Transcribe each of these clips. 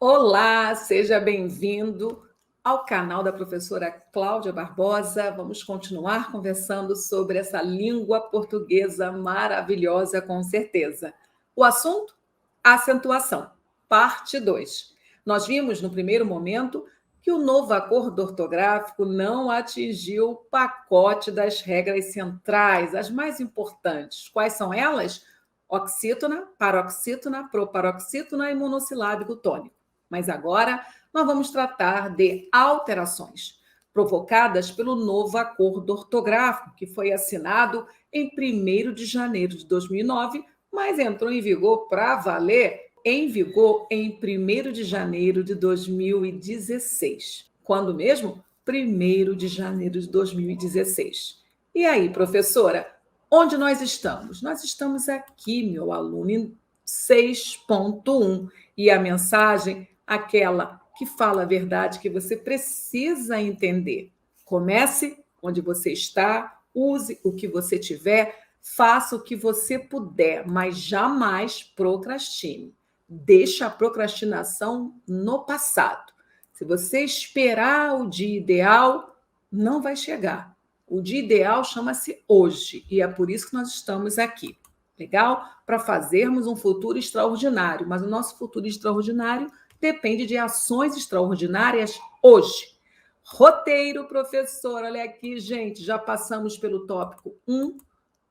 Olá, seja bem-vindo ao canal da professora Cláudia Barbosa. Vamos continuar conversando sobre essa língua portuguesa maravilhosa, com certeza. O assunto? Acentuação, parte 2. Nós vimos no primeiro momento que o novo acordo ortográfico não atingiu o pacote das regras centrais, as mais importantes. Quais são elas? Oxítona, paroxítona, proparoxítona e monossilábico tônico. Mas agora nós vamos tratar de alterações provocadas pelo novo acordo ortográfico, que foi assinado em 1º de janeiro de 2009, mas entrou em vigor para valer em 1º de janeiro de 2016. Quando mesmo? 1º de janeiro de 2016. E aí, professora, onde nós estamos? Nós estamos aqui, meu aluno, em 6.1. E a mensagem, aquela que fala a verdade que você precisa entender. Comece onde você está, use o que você tiver, faça o que você puder, mas jamais procrastine. Deixa a procrastinação no passado. Se você esperar o dia ideal, não vai chegar. O dia ideal chama-se hoje, e é por isso que nós estamos aqui. Legal? Para fazermos um futuro extraordinário, mas o nosso futuro extraordinário depende de ações extraordinárias hoje. Roteiro, professor, olha aqui, gente, já passamos pelo tópico 1,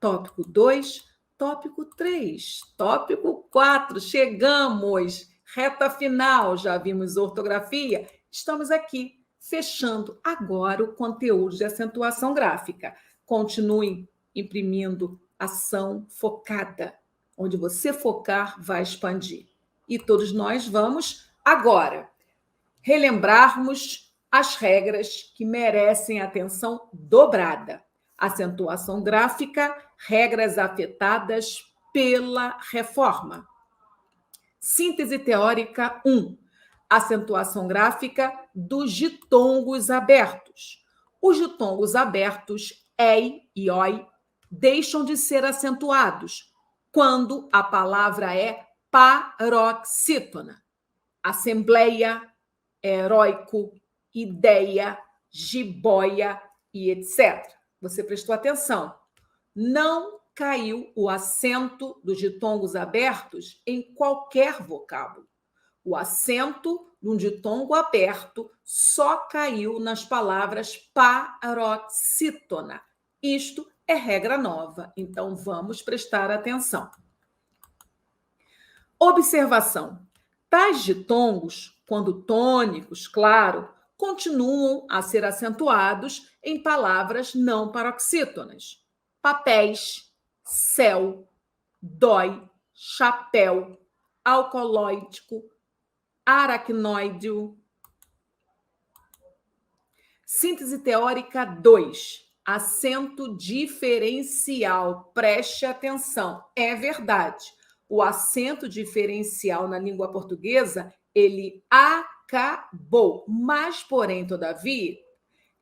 tópico 2, tópico 3, tópico 4, chegamos, reta final, já vimos ortografia, estamos aqui, fechando agora o conteúdo de acentuação gráfica. Continuem imprimindo ação focada. Onde você focar, vai expandir. E todos nós vamos, agora, relembrarmos as regras que merecem atenção dobrada. Acentuação gráfica, regras afetadas pela reforma. Síntese teórica 1. Acentuação gráfica dos ditongos abertos. Os ditongos abertos, ei e oi, deixam de ser acentuados quando a palavra é paroxítona. Assembleia, heróico, ideia, jiboia e etc. Você prestou atenção. Não caiu o acento dos ditongos abertos em qualquer vocábulo. O acento de um ditongo aberto só caiu nas palavras paroxítona. Isto é regra nova, então vamos prestar atenção. Observação. Tais ditongos, quando tônicos, claro, continuam a ser acentuados em palavras não paroxítonas. Papéis, céu, dói, chapéu, alcoolóidico, aracnoide. Síntese teórica 2. Acento diferencial. Preste atenção. É verdade. O acento diferencial na língua portuguesa, ele acabou. Mas, porém, todavia,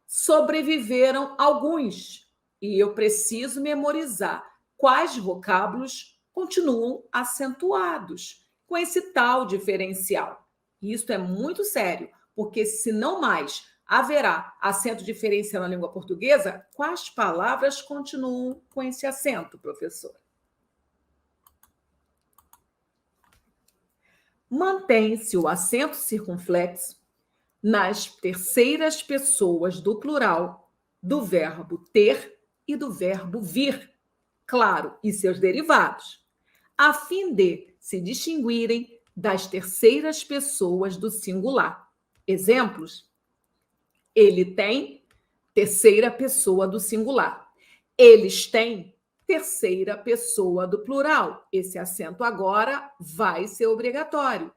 sobreviveram alguns. E eu preciso memorizar quais vocábulos continuam acentuados com esse tal diferencial. E isso é muito sério, porque se não mais haverá acento diferencial na língua portuguesa, quais palavras continuam com esse acento, professor? Mantém-se o acento circunflexo nas terceiras pessoas do plural do verbo ter e do verbo vir, claro, e seus derivados, a fim de se distinguirem das terceiras pessoas do singular. Exemplos: ele tem, terceira pessoa do singular. Eles têm, terceira pessoa do plural. Esse acento agora vai ser obrigatório.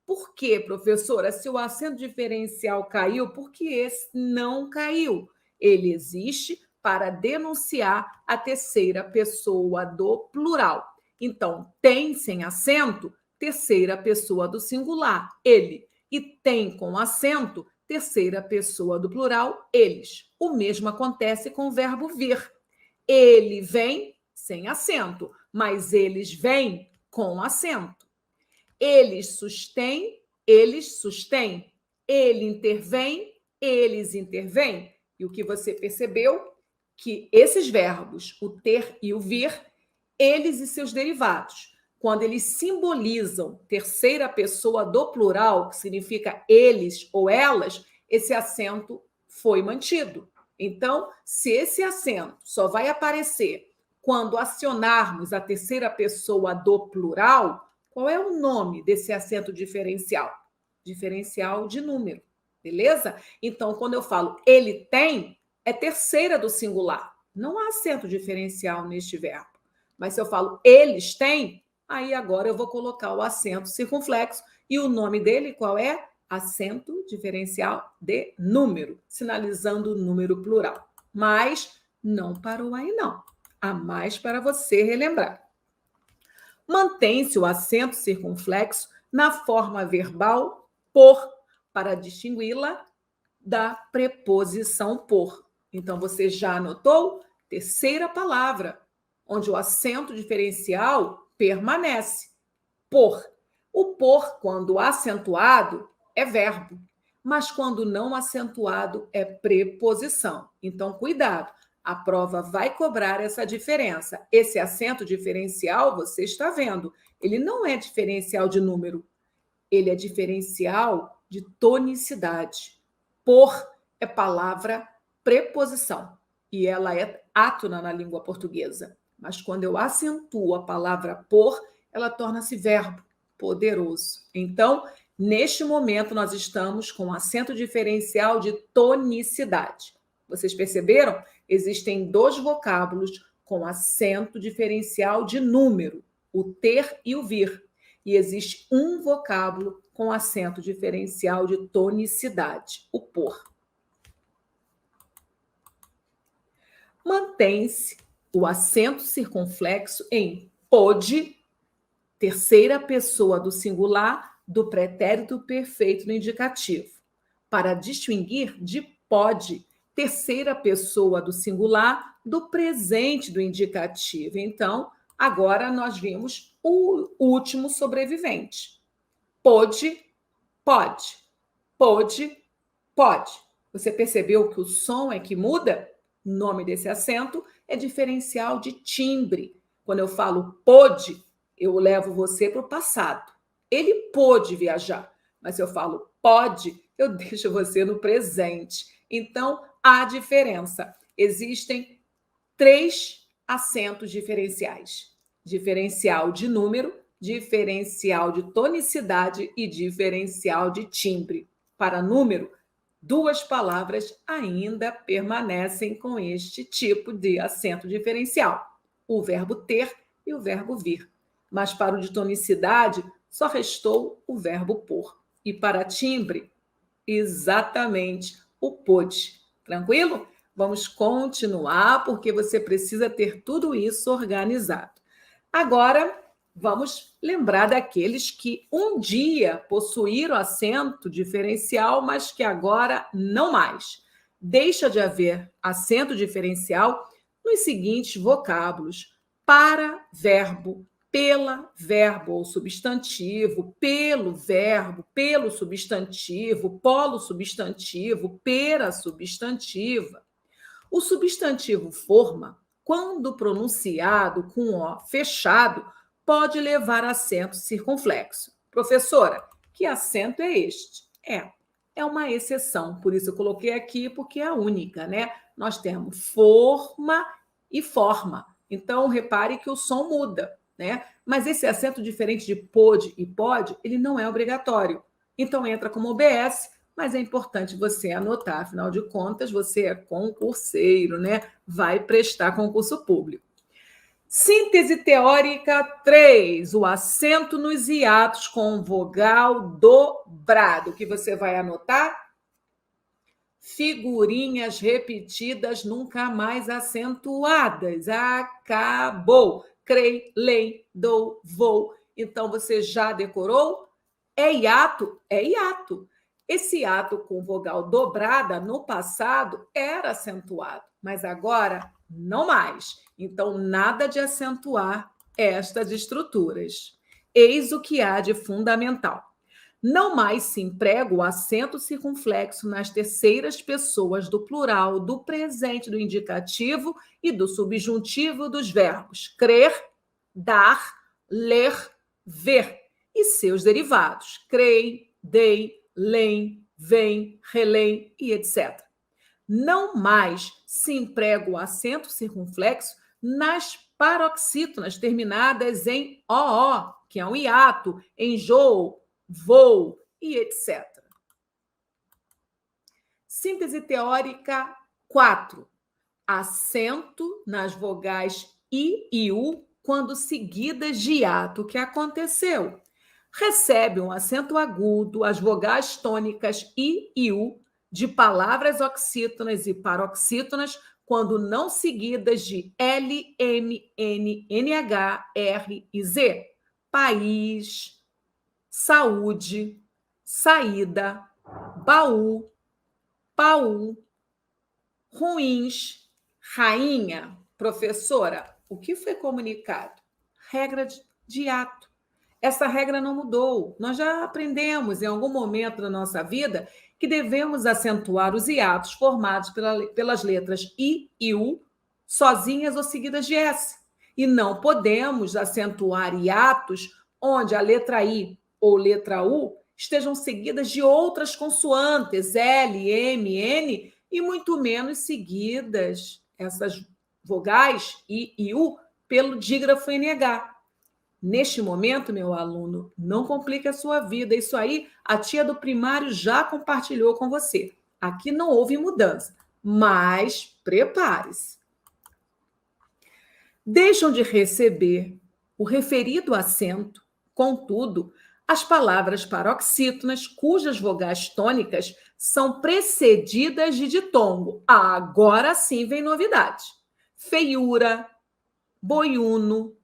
Por quê, professora? Se o acento diferencial caiu, por que esse não caiu? Ele existe para denunciar a terceira pessoa do plural. Então, tem sem acento, terceira pessoa do singular, ele. E tem com acento, terceira pessoa do plural, eles. O mesmo acontece com o verbo vir. Ele vem sem acento, mas eles vêm com acento. Eles sustêm, Eles sustêm, ele intervém, eles intervêm. E o que você percebeu? Que esses verbos, o ter e o vir, eles e seus derivados, quando eles simbolizam terceira pessoa do plural, que significa eles ou elas, esse acento foi mantido. Então, se esse acento só vai aparecer quando acionarmos a terceira pessoa do plural, qual é o nome desse acento diferencial? Diferencial de número, beleza? Então, quando eu falo ele tem, é terceira do singular. Não há acento diferencial neste verbo. Mas se eu falo eles têm, aí agora eu vou colocar o acento circunflexo. E o nome dele qual é? Acento diferencial de número, sinalizando o número plural. Mas não parou aí, não. Há mais para você relembrar. Mantém-se o acento circunflexo na forma verbal por, para distingui-la da preposição por. Então, você já anotou? Terceira palavra, onde o acento diferencial permanece. Por. O por, quando acentuado, é verbo, mas quando não acentuado, é preposição. Então, cuidado, a prova vai cobrar essa diferença. Esse acento diferencial, você está vendo, ele não é diferencial de número, ele é diferencial de tonicidade. Por é palavra preposição e ela é átona na língua portuguesa. Mas quando eu acentuo a palavra por, ela torna-se verbo poderoso. Então, neste momento, nós estamos com acento diferencial de tonicidade. Vocês perceberam? Existem dois vocábulos com acento diferencial de número, o ter e o vir. E existe um vocábulo com acento diferencial de tonicidade, o por. Mantém-se o acento circunflexo em pôde, terceira pessoa do singular, do pretérito perfeito no indicativo, para distinguir de pode, terceira pessoa do singular, do presente do indicativo. Então, agora nós vimos o último sobrevivente. Pôde, pode. Pôde, pode. Você percebeu que o som é que muda? O nome desse acento é diferencial de timbre. Quando eu falo pôde, eu levo você para o passado. Ele pôde viajar, mas se eu falo pode, eu deixo você no presente. Então, há diferença. Existem 3 acentos diferenciais: diferencial de número, diferencial de tonicidade e diferencial de timbre. Para número, 2 palavras ainda permanecem com este tipo de acento diferencial: o verbo ter e o verbo vir. Mas para o de tonicidade, só restou o verbo por. E para timbre, exatamente o pôde. Tranquilo? Vamos continuar, porque você precisa ter tudo isso organizado. Agora, vamos lembrar daqueles que um dia possuíram acento diferencial, mas que agora não mais. Deixa de haver acento diferencial nos seguintes vocábulos: para, verbo, pela, verbo ou substantivo, pelo substantivo, polo substantivo, pera substantiva. O substantivo forma, quando pronunciado com O fechado, pode levar acento circunflexo. Professora, que acento é este? É uma exceção, por isso eu coloquei aqui, porque é a única, né? Nós temos forma e forma. Então, repare que o som muda, né? Mas esse acento diferente de pôde e pode, ele não é obrigatório. Então, entra como OBS, mas é importante você anotar, afinal de contas, você é concurseiro, né? Vai prestar concurso público. Síntese teórica 3, o acento nos hiatos com vogal dobrado. O que você vai anotar? Figurinhas repetidas, nunca mais acentuadas. Acabou. Crei, lei, dou, vou. Então, você já decorou? É hiato? É hiato. Esse hiato com vogal dobrada, no passado, era acentuado, mas agora não mais. Então, nada de acentuar estas estruturas. Eis o que há de fundamental. Não mais se emprega o acento circunflexo nas terceiras pessoas do plural, do presente, do indicativo e do subjuntivo dos verbos crer, dar, ler, ver e seus derivados, creem, dei, leem, vem, relém e etc. Não mais se emprega o acento circunflexo nas paroxítonas terminadas em OO, que é um hiato, enjoo, vou e etc. Síntese teórica 4. Acento nas vogais I e U quando seguidas de hiato. O que aconteceu? Recebe um acento agudo as vogais tônicas I e U de palavras oxítonas e paroxítonas quando não seguidas de L, M, N, NH, R e Z. País, saúde, saída, baú, paú, ruins, rainha. Professora, o que foi comunicado? Regra de ato. Essa regra não mudou. Nós já aprendemos em algum momento da nossa vida que devemos acentuar os hiatos formados pelas letras I e U sozinhas ou seguidas de S. E não podemos acentuar hiatos onde a letra I ou letra U estejam seguidas de outras consoantes, L, M, N, e muito menos seguidas essas vogais I e U pelo dígrafo NH. Neste momento, meu aluno, não complique a sua vida. Isso aí a tia do primário já compartilhou com você. Aqui não houve mudança, mas prepare-se. Deixam de receber o referido acento, contudo, as palavras paroxítonas, cujas vogais tônicas são precedidas de ditongo. Agora sim vem novidade. Feiura, boiuno,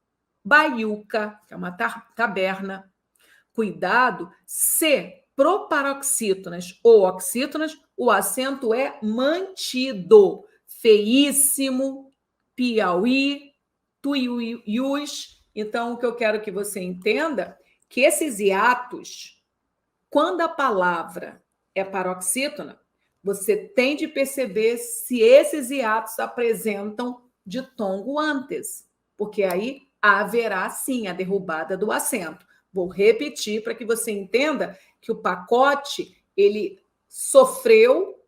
baiuca, que é uma taberna. Cuidado, se proparoxítonas ou oxítonas, o acento é mantido. Feíssimo, Piauí, Tuiuius. Então, o que eu quero que você entenda que esses hiatos, quando a palavra é paroxítona, você tem de perceber se esses hiatos apresentam ditongo antes, porque aí haverá sim a derrubada do acento. Vou repetir para que você entenda que o pacote ele sofreu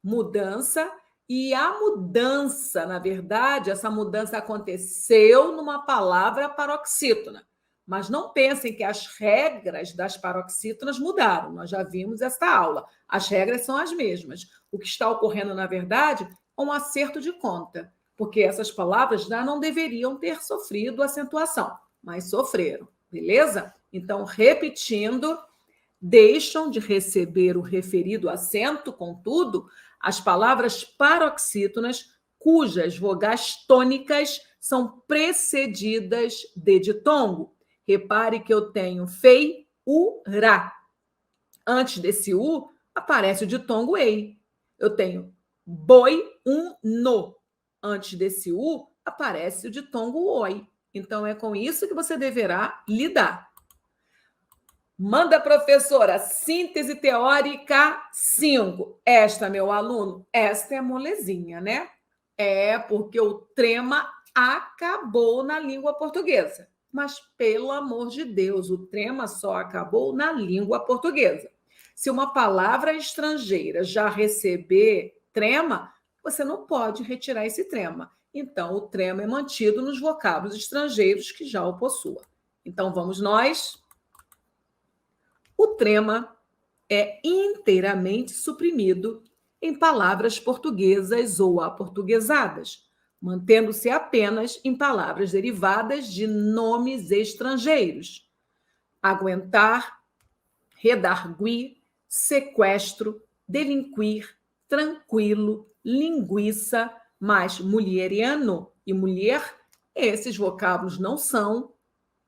mudança e a mudança, na verdade, essa mudança aconteceu numa palavra paroxítona. Mas não pensem que as regras das paroxítonas mudaram. Nós já vimos esta aula. As regras são as mesmas. O que está ocorrendo, na verdade, é um acerto de conta, porque essas palavras já não deveriam ter sofrido acentuação, mas sofreram, beleza? Então, repetindo, deixam de receber o referido acento, contudo, as palavras paroxítonas, cujas vogais tônicas são precedidas de ditongo. Repare que eu tenho fei, u, ra. Antes desse u, aparece o ditongo ei. Eu tenho boi, no. Antes desse u, aparece o ditongo oi. Então, é com isso que você deverá lidar. Manda, professora, síntese teórica 5. Esta, meu aluno, esta é molezinha, né? É porque o trema acabou na língua portuguesa. Mas, pelo amor de Deus, o trema só acabou na língua portuguesa. Se uma palavra estrangeira já receber trema, você não pode retirar esse trema. Então, o trema é mantido nos vocábulos estrangeiros que já o possuam. Então, vamos nós. O trema é inteiramente suprimido em palavras portuguesas ou aportuguesadas, mantendo-se apenas em palavras derivadas de nomes estrangeiros. Aguentar, redarguir, sequestro, delinquir, tranquilo, linguiça, mas mulheriano e mulher, esses vocábulos não são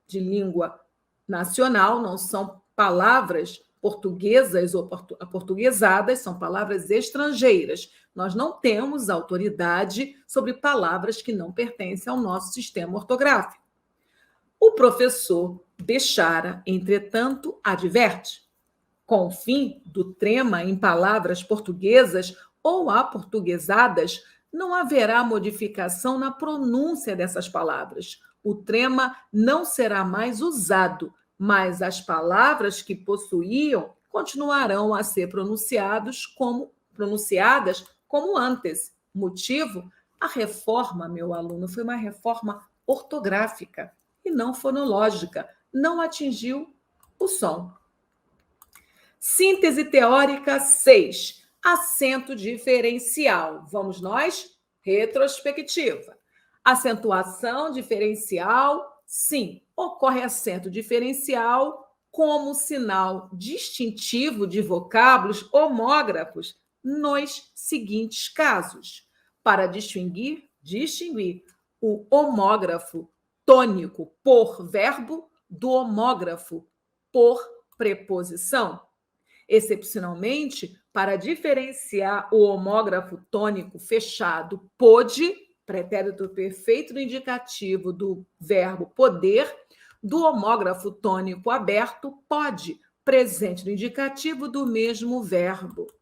de língua nacional, não são palavras portuguesas ou aportuguesadas, são palavras estrangeiras. Nós não temos autoridade sobre palavras que não pertencem ao nosso sistema ortográfico. O professor Bechara, entretanto, adverte: Com o fim do trema em palavras portuguesas ou aportuguesadas, não haverá modificação na pronúncia dessas palavras. O trema não será mais usado, mas as palavras que possuíam continuarão a ser pronunciadas como antes. Motivo? A reforma, meu aluno, foi uma reforma ortográfica e não fonológica. Não atingiu o som. Síntese teórica 6. Acento diferencial. Vamos nós? Retrospectiva. Acentuação diferencial, sim. Ocorre acento diferencial como sinal distintivo de vocábulos homógrafos nos seguintes casos. Para distinguir o homógrafo tônico por verbo do homógrafo por preposição. Excepcionalmente, para diferenciar o homógrafo tônico fechado pode, pretérito perfeito do indicativo do verbo poder, do homógrafo tônico aberto pode, presente no indicativo do mesmo verbo.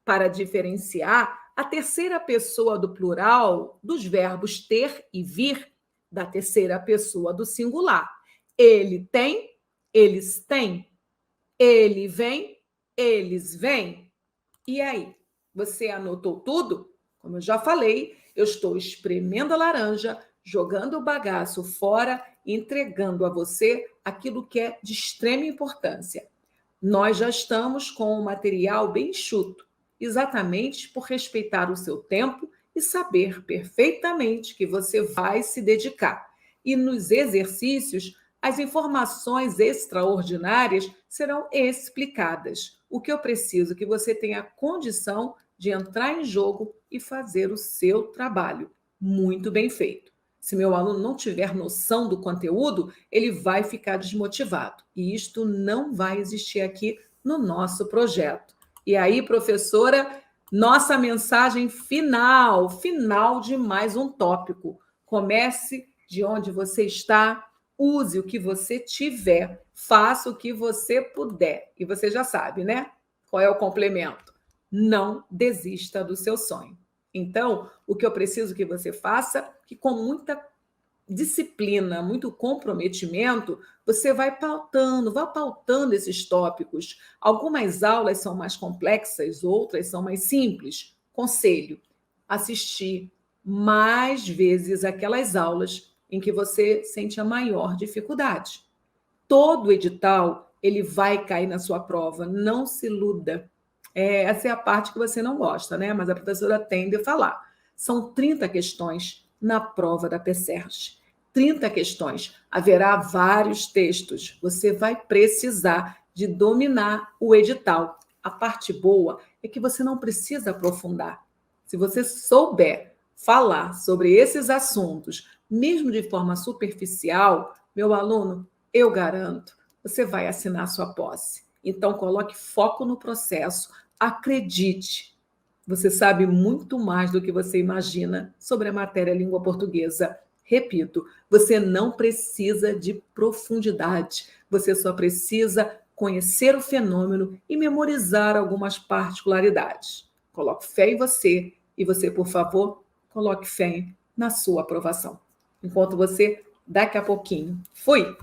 Para diferenciar a terceira pessoa do plural dos verbos ter e vir da terceira pessoa do singular. Ele tem, eles têm. Ele vem, eles vêm. E aí? Você anotou tudo? Como eu já falei, eu estou espremendo a laranja, jogando o bagaço fora e entregando a você aquilo que é de extrema importância. Nós já estamos com o material bem enxuto, exatamente por respeitar o seu tempo e saber perfeitamente que você vai se dedicar. E nos exercícios, as informações extraordinárias serão explicadas. O que eu preciso é que você tenha condição de entrar em jogo e fazer o seu trabalho muito bem feito. Se meu aluno não tiver noção do conteúdo, ele vai ficar desmotivado. E isto não vai existir aqui no nosso projeto. E aí, professora, nossa mensagem final de mais um tópico. Comece de onde você está. Use o que você tiver, faça o que você puder. E você já sabe, né? Qual é o complemento? Não desista do seu sonho. Então, o que eu preciso que você faça, que com muita disciplina, muito comprometimento, você vai pautando esses tópicos. Algumas aulas são mais complexas, outras são mais simples. Conselho: assistir mais vezes aquelas aulas em que você sente a maior dificuldade. Todo edital, ele vai cair na sua prova, não se iluda. Essa é a parte que você não gosta, né? Mas a professora tende a falar. São 30 questões na prova da PSERG. 30 questões. Haverá vários textos. Você vai precisar de dominar o edital. A parte boa é que você não precisa aprofundar. Se você souber falar sobre esses assuntos, mesmo de forma superficial, meu aluno, eu garanto, você vai assinar sua posse. Então, coloque foco no processo, acredite. Você sabe muito mais do que você imagina sobre a matéria língua portuguesa. Repito, você não precisa de profundidade, você só precisa conhecer o fenômeno e memorizar algumas particularidades. Coloque fé em você e você, por favor, coloque fé na sua aprovação. Enquanto você, daqui a pouquinho. Fui!